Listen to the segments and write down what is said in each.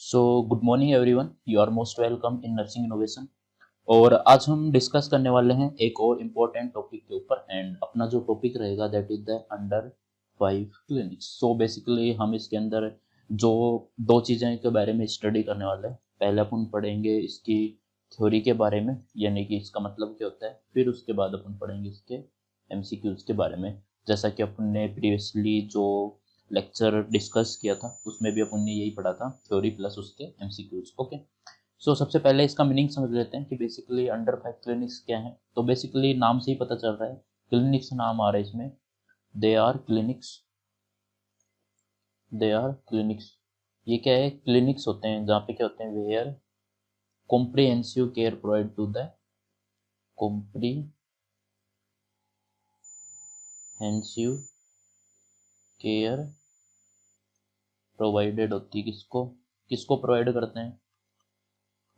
So good morning everyone, you are most welcome in nursing innovation. और आज हम discuss करने वाले हैं एक और इम्पोर्टेंट टॉपिक के ऊपर। एंड अपना जो टॉपिक रहेगा that is the under 5 clinics. So basically हम इसके अंदर जो दो चीज़ें के बारे में स्टडी करने वाले हैं। पहले अपन पढ़ेंगे इसकी थ्योरी के बारे में, यानी कि इसका मतलब क्या होता है। फिर उसके बाद अपन पढ़ेंगे इसके एमसीक्यूज के बारे में। जैसा कि अपन ने प्रीवियसली जो लेक्चर डिस्कस किया था उसमें भी अपन ने यही पढ़ा था, थ्योरी प्लस उसके एमसीक्यूज। ओके, सो सबसे पहले इसका मीनिंग समझ लेते हैं कि बेसिकली अंडर 5 क्लिनिक्स क्या है। तो बेसिकली नाम से ही पता चल रहा है, क्लिनिक्स नाम आ रहा है इसमें। They are clinics, they are clinics. ये क्या है? क्लिनिक्स होते हैं जहाँ पे क्या होते हैं, where comprehensive care provide to the comprehensive care provided होती है। किसको किसको प्रोवाइड करते हैं?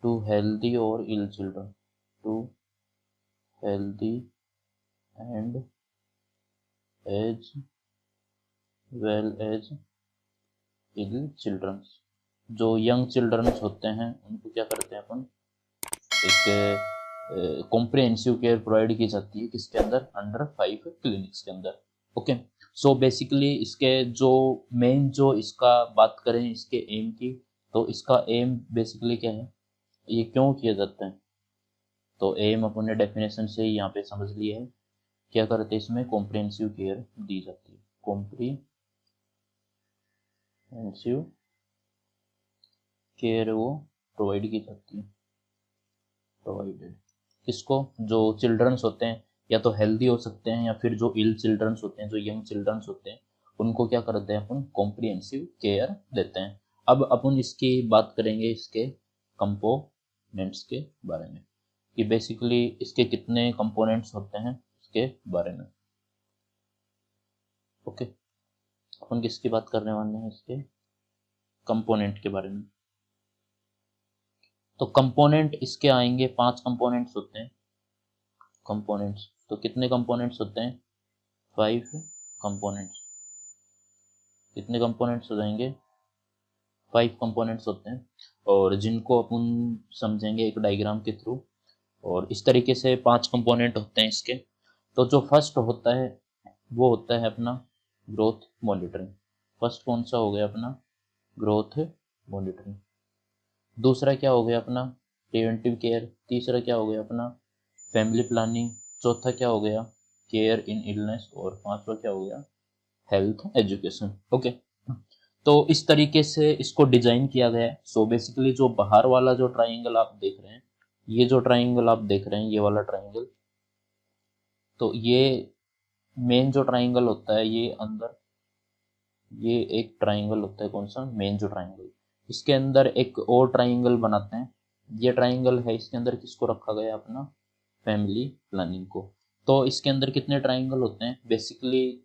टू हेल्दी और ill children, to healthy and as well as ill childrens. जो यंग चिल्ड्रंस होते हैं उनको क्या करते हैं अपन, एक कॉम्प्रिहेंसिव केयर प्रोवाइड की जाती है। किसके अंदर? अंडर 5 क्लिनिक्स के अंदर। ओके, सो बेसिकली इसके जो मेन जो इसका बात करें इसके एम की, तो इसका एम बेसिकली क्या है, ये क्यों किया जाता है? तो एम अपन ने डेफिनेशन से ही यहाँ पे समझ लिया है। क्या करते हैं इसमें? कॉम्प्रिहेंसिव केयर दी जाती है। कॉम्प्रिहेंसिव केयर वो प्रोवाइड की जाती है। प्रोवाइडेड किसको? जो चिल्ड्रंस होते हैं, या तो हेल्दी हो सकते हैं या फिर जो इल चिल्ड्रंस होते हैं, जो यंग चिल्ड्रंस होते हैं, उनको क्या करते हैं अपन? कॉम्प्रिहेंसिव केयर देते हैं। अब अपन इसकी बात करेंगे इसके कंपोनेंट्स के बारे में, कि बेसिकली इसके कितने कंपोनेंट्स होते हैं इसके बारे में। ओके, अपन किसकी बात करने वाले हैं? इसके कंपोनेंट के बारे में। तो कंपोनेंट इसके आएंगे, 5 कंपोनेंट्स होते हैं कंपोनेंट्स। तो कितने कंपोनेंट्स होते हैं? 5 कंपोनेंट्स। कितने कंपोनेंट्स हो जाएंगे? 5 कंपोनेंट्स होते हैं, और जिनको अपन समझेंगे एक डायग्राम के थ्रू। और इस तरीके से 5 कंपोनेंट होते हैं इसके। तो जो फर्स्ट होता है वो होता है अपना ग्रोथ मॉनिटरिंग। फर्स्ट कौन सा हो गया अपना? Growth monitoring. दूसरा क्या हो गया अपना? Preventive care. तीसरा क्या हो गया अपना? Family planning. चौथा क्या हो गया? केयर इन इलनेस। और पांचवा क्या हो गया? Health education. ओके, तो इस तरीके से इसको डिजाइन किया गया है। सो बेसिकली जो बाहर वाला जो ट्राइंगल आप देख रहे हैं, ये जो ट्राइंगल आप देख रहे हैं, ये वाला ट्राइंगल, तो ये मेन जो ट्राइंगल होता है, ये अंदर ये एक ट्राइंगल होता है। कौन सा? मेन जो ट्राइंगल। इसके अंदर एक और ट्राइंगल बनाते हैं। ये ट्राइंगल है, इसके अंदर किसको रखा गया? अपना फैमिली प्लानिंग को। तो इसके अंदर कितने ट्राइंगल होते हैं? बेसिकली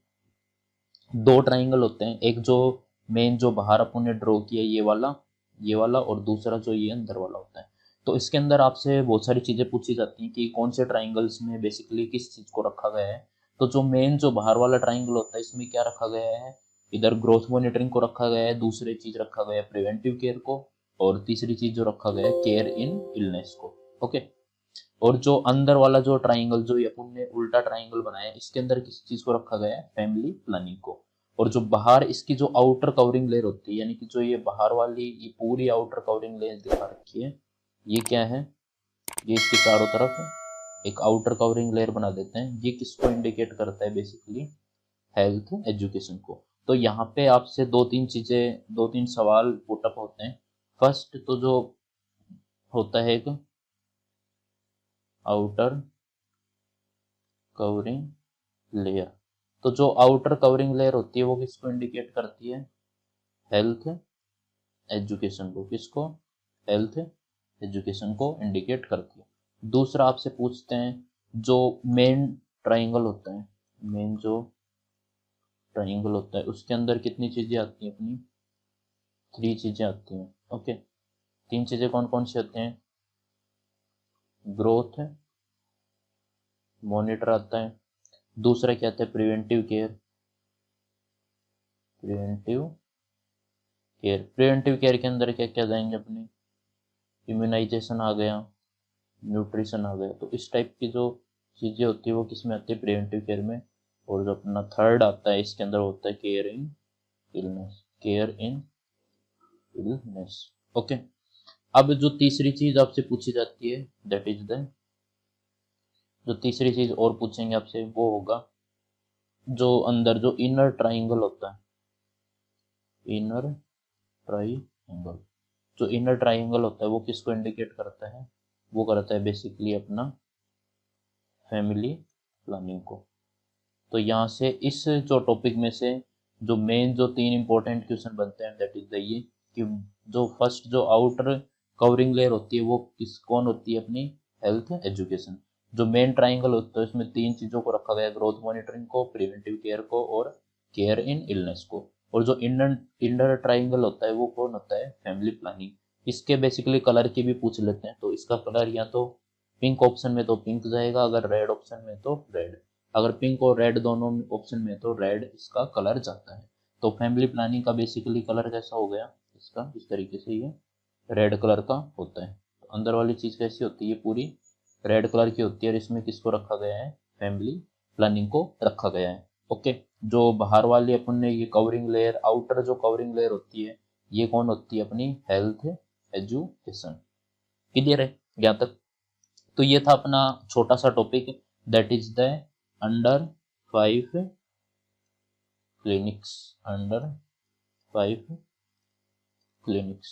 2 ट्राइंगल होते हैं। एक जो मेन जो बाहर अपन ने ड्रॉ किया ये वाला, और दूसरा जो ये अंदर वाला होता है। तो इसके अंदर आपसे बहुत सारी चीजें पूछी जाती हैं कि कौन से ट्राइंगल्स में बेसिकली किस चीज को रखा गया है। तो जो मेन जो बाहर वाला ट्राइंगल होता है, इसमें क्या रखा गया है? इधर ग्रोथ मॉनिटरिंग को रखा गया है, दूसरी चीज रखा गया है प्रिवेंटिव केयर को, और तीसरी चीज जो रखा गया है केयर इन इलनेस को। ओके, और जो अंदर वाला जो ट्राइंगल, जो ये अपन ने उल्टा ट्राइंगल बनाया है, इसके अंदर किस चीज को रखा गया है? फैमिली प्लानिंग को। और जो बाहर इसकी जो आउटर कवरिंग लेयर होती है, यानी कि जो ये बाहर वाली ये पूरी आउटर कवरिंग लेयर दिखा रखी है, ये क्या है? ये इसके चारों तरफ एक आउटर कवरिंग लेयर बना देते हैं। ये किसको इंडिकेट करता है? बेसिकली हेल्थ एजुकेशन को। तो यहाँ पे आपसे दो तीन सवाल पुटअप होते हैं। फर्स्ट तो जो होता है एक आउटर कवरिंग लेयर। तो जो आउटर कवरिंग लेयर होती है वो किसको इंडिकेट करती है? हेल्थ एजुकेशन को। किसको? हेल्थ एजुकेशन को इंडिकेट करती है। दूसरा आपसे पूछते हैं, जो मेन ट्राइंगल होता है, मेन जो ट्राइंगल होता है उसके अंदर कितनी चीजें आती हैं अपनी? 3 चीजें आती हैं। ओके, 3 चीजें कौन कौन सी होती हैं? ग्रोथ मॉनिटर आता है। दूसरा क्या आता है? Preventive care. Preventive care. Preventive care के अंदर क्या क्या जाएंगे अपने, इम्यूनाइजेशन आ गया, न्यूट्रिशन आ गया। तो इस टाइप की जो चीज़ें होती है वो किस में आती है, प्रिवेंटिव केयर में। और जो अपना थर्ड आता है इसके अंदर होता है केयर इन इलनेस, केयर इन इलनेस। ओके, अब जो तीसरी चीज आपसे पूछी जाती है दैट इज द, जो तीसरी चीज और पूछेंगे आपसे वो होगा जो अंदर जो इनर ट्राइंगल होता है, इनर ट्राइंगल। जो इनर ट्राइंगल होता है वो किसको इंडिकेट करता है, वो करता है बेसिकली अपना फैमिली प्लानिंग को। तो यहाँ से इस जो टॉपिक में से जो मेन जो 3 इंपॉर्टेंट क्वेश्चन बनते हैं दैट इज द ये कि जो फर्स्ट जो आउटर कवरिंग लेयर होती है वो कौन होती है, अपनी हेल्थ एजुकेशन। जो मेन ट्राइंगल होता है उसमें 3 चीजों को रखा गया, ग्रोथ मॉनिटरिंग को, प्रिवेंटिव केयर को और केयर इन इलनेस को। और जो इनर ट्राइंगल होता है वो कौन होता है, फैमिली प्लानिंग। इसके बेसिकली कलर की भी पूछ लेते हैं, तो इसका कलर या तो पिंक ऑप्शन में तो पिंक जाएगा, अगर रेड ऑप्शन में तो रेड। अगर पिंक और रेड दोनों ऑप्शन में तो रेड इसका कलर जाता है। तो फैमिली प्लानिंग का बेसिकली कलर कैसा हो गया इसका, इस तरीके से ये रेड कलर का होता है। तो अंदर वाली चीज कैसी होती है, पूरी रेड कलर की होती है और इसमें किसको रखा गया है, फैमिली प्लानिंग को रखा गया है। ओके, जो बाहर वाली अपन ने ये कवरिंग लेयर, आउटर जो कवरिंग लेयर होती है ये कौन होती है, अपनी हेल्थ एजुकेशन। क्लियर है यहाँ तक। तो ये था अपना छोटा सा topic that is the under 5 clinics, under 5 clinics,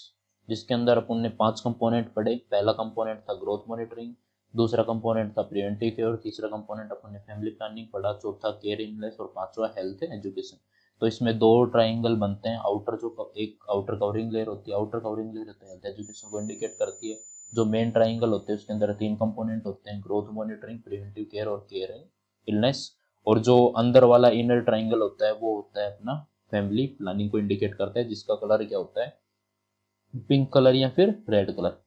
जिसके अंदर अपन ने 5 कंपोनेंट पढ़े। पहला कंपोनेंट था ग्रोथ मॉनिटरिंग, दूसरा कंपोनेंट था प्रिवेंटिव केयर, तीसरा कंपोनेंट अपन ने फैमिली प्लानिंग पढ़ा, चौथा केयर इनलेस और पांचवा हेल्थ एजुकेशन। तो इसमें 2 ट्राइंगल बनते हैं, आउटर जो एक आउटर कवरिंग लेयर होती है, आउटर कवरिंग लेयर होती है हेल्थ एजुकेशन को इंडिकेट करती है। जो मेन ट्राइंगल होते हैं उसके अंदर 3 कंपोनेंट होते हैं, ग्रोथ मॉनिटरिंग, प्रिवेंटिव केयर और केयर इलनेस। और जो अंदर वाला इनर ट्राइंगल होता है वो होता है अपना फैमिली प्लानिंग को इंडिकेट करता है, जिसका कलर क्या होता है, पिंक कलर या फिर रेड कलर।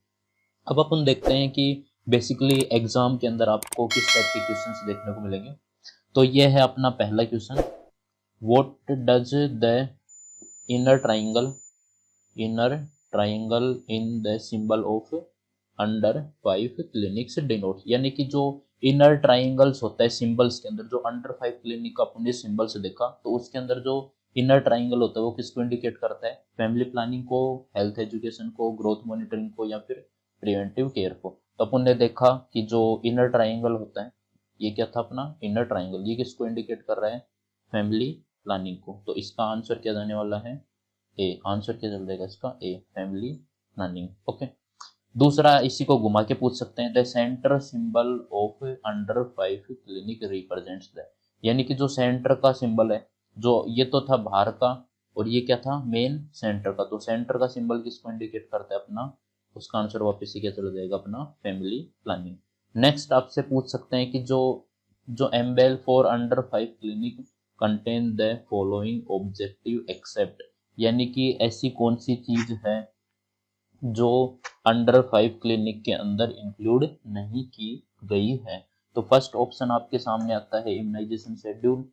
अब अपन देखते हैं कि बेसिकली एग्जाम के अंदर आपको किस टाइप के क्वेश्चंस देखने को मिलेंगे। तो ये है अपना पहला question, what does the inner triangle, inner triangle in the symbol of under 5 clinics denote. यानी कि जो इनर ट्राइंगल्स होता है सिंबल्स के अंदर, जो अंडर 5 क्लिनिक का अपन ने सिंबल्स देखा, तो उसके अंदर जो इनर ट्राइंगल होता है वो किसको इंडिकेट करता है, फैमिली प्लानिंग को, हेल्थ एजुकेशन को, ग्रोथ मॉनिटरिंग को या फिर प्रिवेंटिव केयर को। तो अपन ने देखा कि जो इनर ट्राइंगल होता है ये क्या था अपना इनर ट्राइंगल, ये किसको इंडिकेट कर रहा है, फैमिली प्लानिंग को। तो इसका आंसर क्या जाने वाला है, ए। आंसर क्या चल जाएगा इसका, ए, फैमिली प्लानिंग। ओके, दूसरा इसी को घुमा के पूछ सकते हैं, the centre symbol of under 5 clinic represents the. यानी कि जो सेंटर का सिंबल है, जो ये तो था बाहर का और ये क्या था, मेन सेंटर का। तो सेंटर का सिंबल किसको इंडिकेट करता है अपना, उसका आंसर वापस ही क्या चला जाएगा अपना फैमिली प्लानिंग। नेक्स्ट आपसे पूछ सकते हैं कि जो जो एम्बेल for under 5 clinic contain the following objective except. यानी कि ऐसी कौन सी चीज है जो अंडर 5 क्लिनिक के अंदर इंक्लूड नहीं की गई है। तो फर्स्ट ऑप्शन आपके सामने आता है इम्यूनाइजेशन शेड्यूल,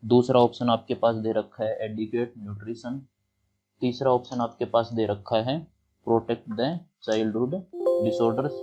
दूसरा ऑप्शन आपके पास दे रखा है एडिक्वेट न्यूट्रिशन, तीसरा ऑप्शन आपके पास दे रखा है प्रोटेक्ट द चाइल्डहुड डिसऑर्डर्स,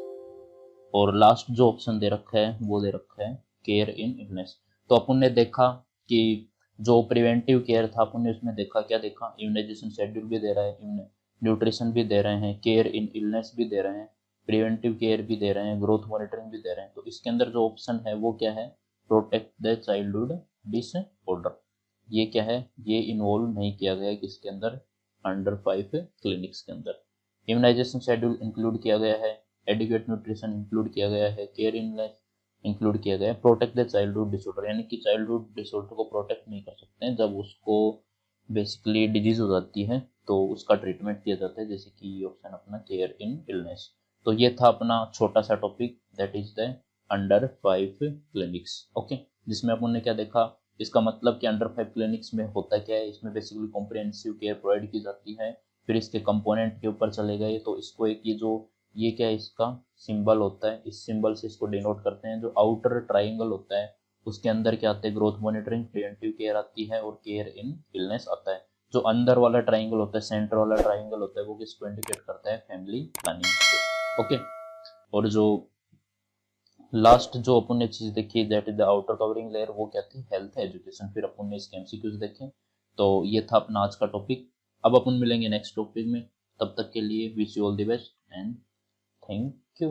और लास्ट जो ऑप्शन दे रखा है वो दे रखा है केयर इन इलनेस। तो अपन ने देखा कि जो प्रिवेंटिव केयर था अपन ने उसमें देखा, क्या देखा, इम्यूनाइजेशन शेड्यूल भी दे रहा है, न्यूट्रिशन भी दे रहे हैं, केयर इन इलनेस भी दे रहे हैं, प्रिवेंटिव केयर भी दे रहे हैं, ग्रोथ मॉनिटरिंग भी दे रहे हैं। तो इसके अंदर जो ऑप्शन है वो क्या है, प्रोटेक्ट द चाइल्डहुड डिसऑर्डर। ये क्या है, ये इन्वॉल्व नहीं किया गया किसके अंदर, अंडर 5 क्लिनिक्स के अंदर। इम्यूनाइजेशन शेड्यूल इंक्लूड किया गया है, एडिक्वेट न्यूट्रिशन इंक्लूड किया गया है, केयर इन इलनेस इंक्लूड किया गया है, प्रोटेक्ट द चाइल्डहुड डिसऑर्डर। यानी कि चाइल्डहुड डिसऑर्डर को प्रोटेक्ट नहीं कर सकते हैं, जब उसको बेसिकली डिजीज हो जाती है तो उसका ट्रीटमेंट किया जाता है, जैसे कि ये ऑप्शन अपना केयर इन इलनेस। तो ये था अपना छोटा सा topic that is the under 5 clinics. Okay, जिसमें अपन ने क्या देखा, इसका मतलब कि अंडर 5 क्लिनिक्स में होता क्या है, इसमें बेसिकली कॉम्प्रिहेंसिव केयर प्रोवाइड की जाती है। फिर इसके कंपोनेंट के ऊपर चले गए तो इसको एक ये क्या है, इसका सिंबल होता है, इस सिंबल से इसको डिनोट करते हैं। जो आउटर ट्राइंगल होता है उसके अंदर क्या आता है, ग्रोथ मॉनिटरिंग, प्रिवेंटिव केयर आती है और केयर इन इलनेस आता है। जो अंदर वाला ट्राइंगल होता है, सेंटर वाला ट्राइंगल होता है, वो किसको इंडिकेट करता है, फैमिली प्लानिंग। ओके, और जो लास्ट जो अपन ने चीज देखी that is the outer covering layer, वो क्या थी, हेल्थ एजुकेशन। फिर अपन ने इसके एमसीक्यूज देखे। तो ये था अपना आज का टॉपिक। अब अपन मिलेंगे नेक्स्ट टॉपिक में, तब तक के लिए wish you all the best and thank you.